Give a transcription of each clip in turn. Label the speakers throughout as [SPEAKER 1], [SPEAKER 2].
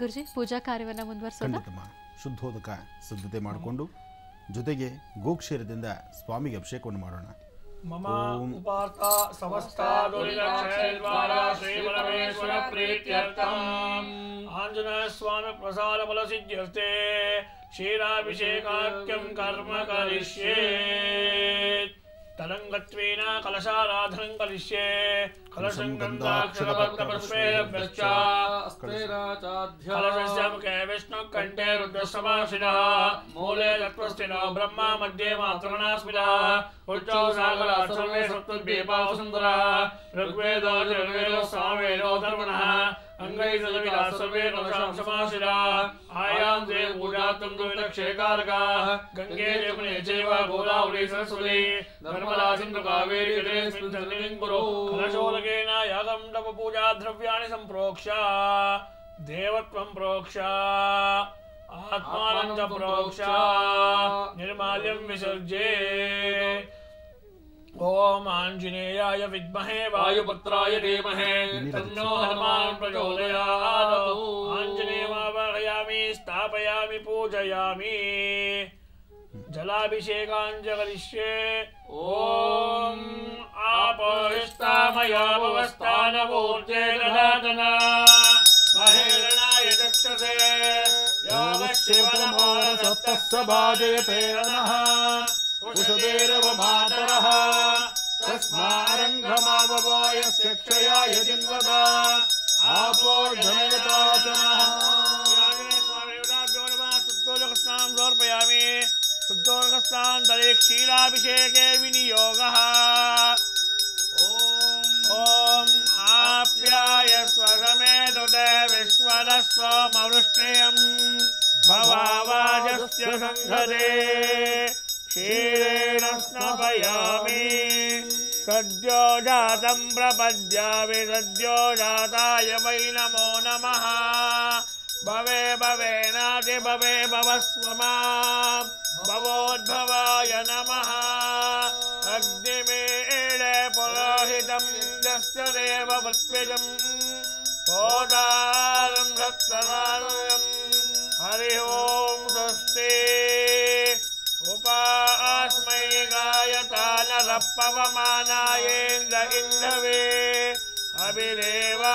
[SPEAKER 1] ಗುರುಜಿ ಪೂಜಾ ಕಾರ್ಯವನ್ನು ಮುಂದುವರಿಸೋಣ.
[SPEAKER 2] ಖಂಡಿತಮ್ಮ. ಶುದ್ಧೋದಕ ಸಿದ್ಧತೆ ಮಾಡಿಕೊಂಡು ಜೊತೆಗೆ ಗೋಕ್ಷೀರದಿಂದ ಸ್ವಾಮಿಗೆ ಅಭಿಷೇಕವನ್ನು ಮಾಡೋಣ.
[SPEAKER 3] ಮಮ ಉಪಾರ್ಥ ಸಮಸ್ತ ದುರಿತಕ್ಷಯದ್ವಾರ ಶ್ರೀಪರಮೇಶ್ವರ ಪ್ರೀತ್ಯರ್ಥಂ ಆಂಜನೇಯ ಸ್ವಾಮಿ ಪ್ರಸಾದ ಫಲ ಸಿದ್ಧ್ಯರ್ಥೆ ಕ್ಷೀರಾಭಿಷೇಕಾಖ್ಯಂ ಕರ್ಮ ಕರಿಷ್ಯೇ ತರಂಗತ್ವೇನ ಕಲಶಾರಾಧನಂ ಕರಿಷ್ಯೆ ಕಲಶಂ ಗಂಧಾಕ್ಷರಭಕ್ತಪುಷ್ಪೇಭ್ಯಶ್ಚ ಕಲಶಸ್ಯ ಮುಖೇ ವಿಷ್ಣುಃ ಕಂಠೇ ರುದ್ರಸಮಾಶ್ರಿತಃ ಮೂಲೆ ತತ್ವಸ್ಥಿತೋ ಬ್ರಹ್ಮ ಮಧ್ಯೆ ಮಾತೃಗಣಾಸ್ಮಿತಃ ಉಚ್ಚೌ ಸಾಗರಾತ್ ಸರ್ವೇ ಸಪ್ತದ್ವೀಪಾಃ ಸುಂದರಃ ಋಗ್ವೇದೋ ಯಜುರ್ವೇದೋ ಸಾಮವೇದೋ ಧರ್ಮಣಃ ಅಂಗೈ ಸದವಿದಾಃ ಸರ್ವೇ ಕಲಶಾಂ ಸಮಾಶ್ರಿತಾಃ ಆಯಾಂ ದೇ ಪೂಜಾರ್ಥಂ ದುರಿತಕ್ಷಯಕಾರಕಾಃ ಗಂಗೆ ಯಮುನೆ ಚೈವ ಗೋದಾವರಿ ಸರಸ್ವತಿ ನರ್ಮದಾ ಸಿಂಧು ಕಾವೇರಿ ಜಲೇಸ್ಮಿನ್ ಸನ್ನಿಧಿಂ ಕುರು ಕಲಶೋದಕೇನ ಯಾಗಂ ತಪ ಪೂಜಾ ದ್ರವ್ಯಾಣಿ ಸಂಪ್ರೋಕ್ಷ್ಯ ದೇವತ್ವಂ ಪ್ರೋಕ್ಷ್ಯ ಆತ್ಮಾನಂ ಚ ಪ್ರೋಕ್ಷ್ಯ ನಿರ್ಮಾಲ್ಯಂ ವಿಸರ್ಜೆ. ಓಂ ಆಂಜನೇಯಾಯ ವಿದ್ಮಹೇ ವಾಯುಪುತ್ರಾಯ ಧೀಮಹಿ ತನ್ನೋ ಹನುಮಾನ್ ಪ್ರಚೋದಯಾತ್. ಆಂಜನೇಯಮಾವಾಹಯಾಮಿ ಸ್ಥಾಪಯಾಮಿ ಪೂಜಯಾಮಿ ಜಲಾಭಿಷೇಕಾಂಚ ಕರಿಷ್ಯೆ. ಓಂ ಆಪೋಹಿಷ್ಟಾಮಯಾಪವಸ್ಥಾನಮೂರ್ತೆ ದದಾತನ ಮಹೇರಣಾಯ ಚಕ್ಷಸೆ ಯೋಗಶಿವನಮೋರಸತ್ತಸ್ಸ ಭಾಜಯತೆ ನಮಃ ಕುಶದೇರವ ಮಾತರಃ ತಸ್ಮಾರಂಘಮಾವವೋ ಯಸ್ಯ ಕ್ಷಯಾಯ ಜಿನ್ವದ ಆಪೋ ಜನಯತಾಚನಃ. ಸ್ವಾಮಿಭ್ಯೋ ನಮಃ. ಶುದ್ಧೋದಕಸ್ನಾಂ ಸಮರ್ಪಯಾಮಿ. ಶುದ್ಧೋದಕಸ್ನಾನಂತರೆ ಕ್ಷೀರಾಭಿಷೇಕೆ ವಿನಿಯೋಗಃ. ಓಂ ಆಪ್ಯಾಯ ಸ್ವಸಮೇತುತೆ ವಿಶ್ವದಸ್ವಮವೃಷ್ಣೇಯಂ ಭವಾವಾಜಸ್ಯ ಸಂಘದೆ ಕ್ಷೀರೇಣ ಸ್ನಾಪಯಾಮಿ. ಸದ್ಯೋ ಜಾತಂ ಪ್ರಪದ್ಯಾಮಿ ಸದ್ಯೋ ಜಾತಾಯ ವೈ ನಮೋ ನಮಃ. ಭವೆ ಭವೇನಾತಿ ಭವೆ ಭವಸ್ವ ಮಾಂ ಭವೋದ್ಭವಾಯ ನಮಃ. ಅಗ್ನಿಮೇಳೆ ಪುರೋಹಿತಂ ಯಸ್ಯ ದೇವ ವೃತ್ವಿಜಂ ಹೋತಾರಂ ಸತ್ಸನಾನಯಂ. ಹರಿ ಓಂ ಸ್ವಸ್ತಿ. ಉಪಾಸ್ಮೈ ಗಾಯತಾನರಃ ಪವಮಾನಾಯೇಂದ್ರ ಇಂದ್ರವೇ ಅಭಿದೇವಾನಿಯಕ್ಷತೆ.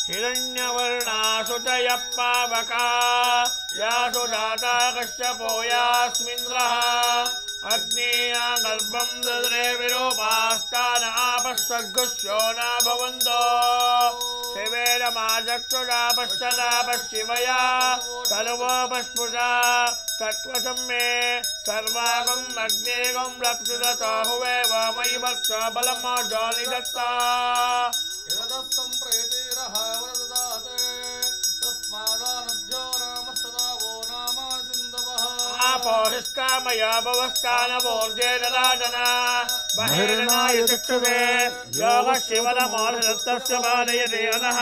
[SPEAKER 3] ಹಿರಣ್ಯವರ್ಣಾಸುತಯ ಪಾವಕಾ ಯಾಸು ದಾತಾ ಕಶ್ಯಪೋ ಯಾಸ್ಮಿಂದ್ರಃ. ಅಗ್ನೇಯ ಗರ್ಭಂ ದದ್ರೇ ವಿರೂಪಾಸ್ತಾನ ಆಪಸ್ಸರ್ಗುಶ್ಯೋ ನ ಭವಂತೋ. ಶಿವೇನ ಮಾಚಕ್ಷುಷಾ ಪಶ್ಯತಾ ಪಶ್ಚಿಮಯಾ ಸರ್ವೋಪಸ್ಫುಟಾ ತತ್ವಸಂ ಮೇ ಸರ್ವಾಗಂ ಅಗ್ನೇಗಂ ರಕ್ಷುದತೋ ಹುವೇವ ಮಯಿ ಭಕ್ತ ಬಲಮೋಜೋ ನಿಧತ್ತಾ.
[SPEAKER 4] ಸಂಪ್ರೇತಿರಹ ವರದದಾತೆ ತಸ್ಮಾದಾನದ್ಯೋ ನಾಮ ಸದಾ ವೋ ನಾಮ ಸಿಂಧವಃ.
[SPEAKER 3] ಆಪೋಹಿಷ್ಟಾಮಯಾ ಭವಸ್ಥಾನಮೂರ್ಜೆ ದದಾತನ ಮಹೇರಣಾಯ ಚಕ್ಷುಷೆ ಯೋಗಶಿವನಮೋರಸತ್ತಸ್ಯ ಭಾಜಯತೆ ನಮಃ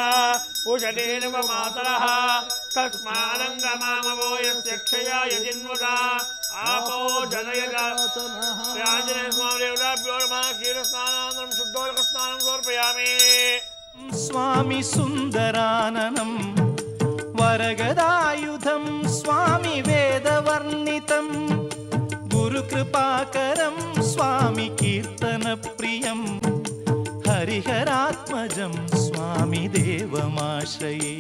[SPEAKER 3] ಕುಶಲೇನ ಮಾತರಃ ತಸ್ಮಾರಂಗಮಾಮವೋ ಯಸ್ಯ ಕ್ಷಯಾಯ ಜಿನ್ವದ ಆಪೋ ಜನಯತಾಚನಃ. ಆಂಜನೇಯ ಸ್ವಾಮಿಭ್ಯೋ ನಮಃ. ಕ್ಷೀರಸ್ನಾನಾನಂತರಂ ಶುದ್ಧೋದಕಸ್ನಾನಂ ಸಮರ್ಪಯಾಮಿ.
[SPEAKER 5] ಸ್ವಾಮಿ ಸುಂದರಾನನಂ ವರಗದಾಯುಧಂ ಸ್ವಾಮಿ ವೇದವರ್ಣಿತಂ ಗುರುಕೃಪಾಕರಂ ಸ್ವಾಮಿ ಕೀರ್ತನ ಪ್ರಿಯಂ ಹರಿಹರಾತ್ಮಜಂ ಸ್ವಾಮಿ ದೇವಮಾಶ್ರಯೇ.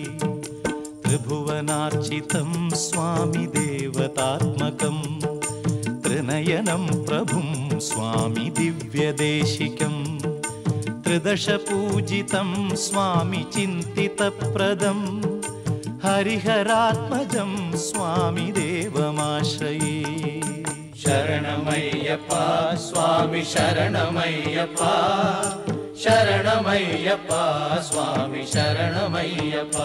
[SPEAKER 5] ತ್ರಿಭುವನಾರ್ಚಿತಂ ಸ್ವಾಮಿ ದೇವತಾತ್ಮಕಂ ತ್ರಿನಯನಂ ಪ್ರಭುಂ ಸ್ವಾಮಿ ದಿವ್ಯದೇಶಿಕಂ. ತ್ರಿದಶ ಪೂಜಿತಂ ಸ್ವಾಮಿ ಚಿಂತಿತಪ್ರದಂ ಹರಿಹರಾತ್ಮಜಂ ಸ್ವಾಮಿ ದೇವಮಾಶ್ರಯೇ.
[SPEAKER 6] ಶರಣಮಯ್ಯಪ್ಪ ಸ್ವಾಮಿ ಶರಣಮಯ್ಯಪ್ಪ ಶರಣಮಯ್ಯಪ್ಪ ಸ್ವಾಮಿ ಶರಣಮಯ್ಯಪ್ಪ.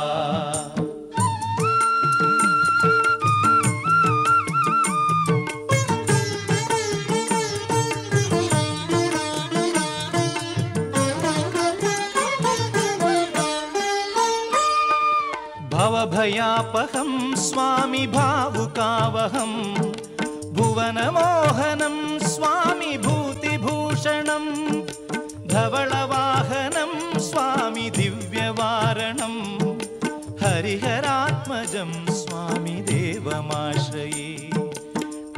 [SPEAKER 5] भवभयापहं स्वामि भावुकावहं भुवनमोहनं स्वामि भूतिभूषणं धवलवाहनं स्वामी दिव्यवारणं हरिहरात्मजं स्वामी देवमाश्रये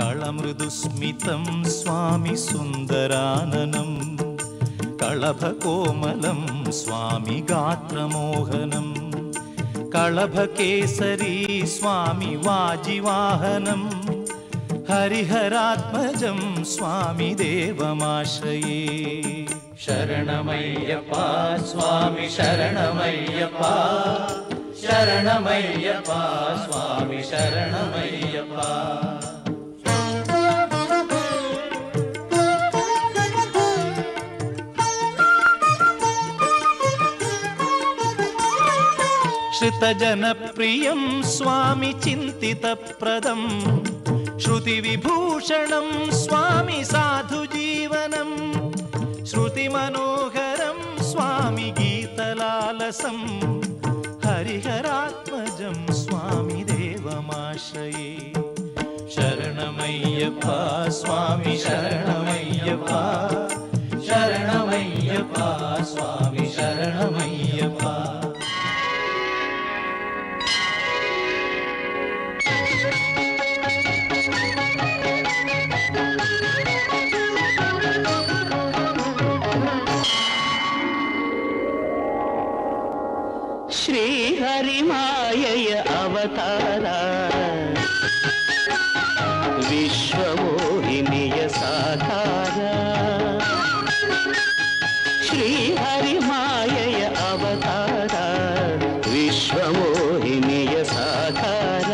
[SPEAKER 5] कळमृदुस्मितं स्वामी सुन्दराननं कळभकोमलं स्वामी गात्रमोहनं कळभकेसरी स्वामी वाजिवाहनं हरिहरात्मजं स्वामी देवमाश्रये
[SPEAKER 6] शरणमय्यप्पा स्वामी शरणमय्यप्पा शरणमय्यप्पा स्वामी शरणमय्यप्पा
[SPEAKER 5] श्रुतजनप्रियं स्वामी चिन्तितप्रदं श्रुतिविभूषणं स्वामी साधुजीवनं श्रुतिमनोहरं स्वामी गीतलालसं हरिहरात्मजं स्वामी देवमाश्रये शरणमय्यप्पा स्वामी शरणमय्यप्पा शरणमय्यप्पा स्वामी शरणमय्यप्पा
[SPEAKER 7] श्रीहरिमायय अवतार विश्वमोहिनीय साकार श्रीहरिमायय अवतार विश्वमोहिनीय साकार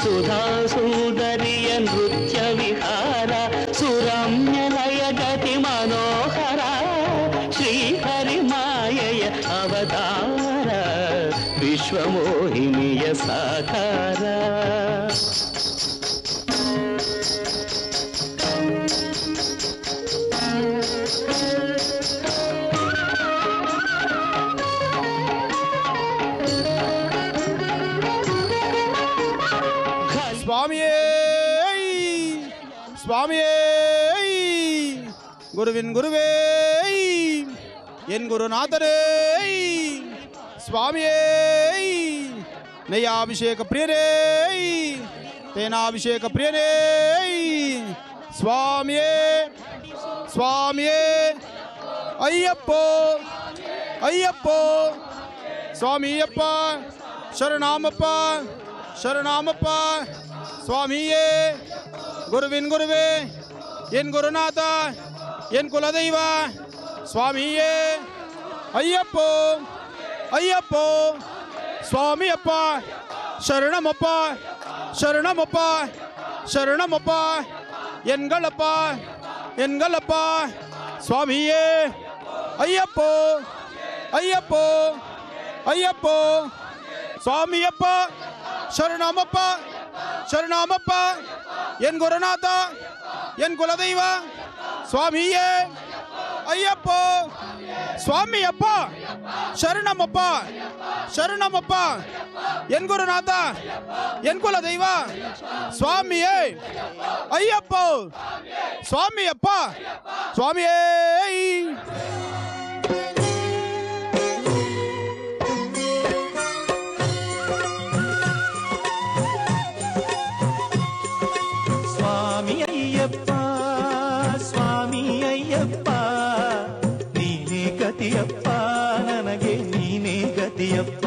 [SPEAKER 7] सुधा सुंदरिय नृत्य विहार सुरम्यलय गति मनोहर श्रीहरिमायय अवतार विश्वमोहिनीय साकार
[SPEAKER 2] स्वामिये स्वामिये गुरुविन गुरुवे एन गुरुनाथरे स्वामिये नैयाभिषेक प्रियरे तेनाभिषेक प्रियरे स्वामिये स्वामिये अय्यप्पो अय्यप्पो स्वामियप्प शरणामप्प शरणामप्प स्वामिये गुरुविन गुरुवे एन गुरुनाथ एन कुलदैव स्वामिये अय्यप्पो अय्यप्पो स्वामियप्प शरणमप्प शरणमप्प शरणमप्प एन्गलप्प एन्गलप्प स्वामिये अय्यप्पो अय्यप्पो अय्यप्पो स्वामियप्प शरणमप्प शरणमप्प एन गुरुनाथ एन कुलदैव स्वामिये अय्यप्पो स्वामियप्प शरणमप्प शरणमप्प एन गुरुनाथ एन कुलदैव स्वामिये अय्यप्पो स्वामियप्प स्वामिये
[SPEAKER 5] स्वामी अय्यप्पा स्वामी अय्यप्पा नीने गतियप्पा ನನಗೆ ನೀನೇ ಗತಿಯಪ್ಪ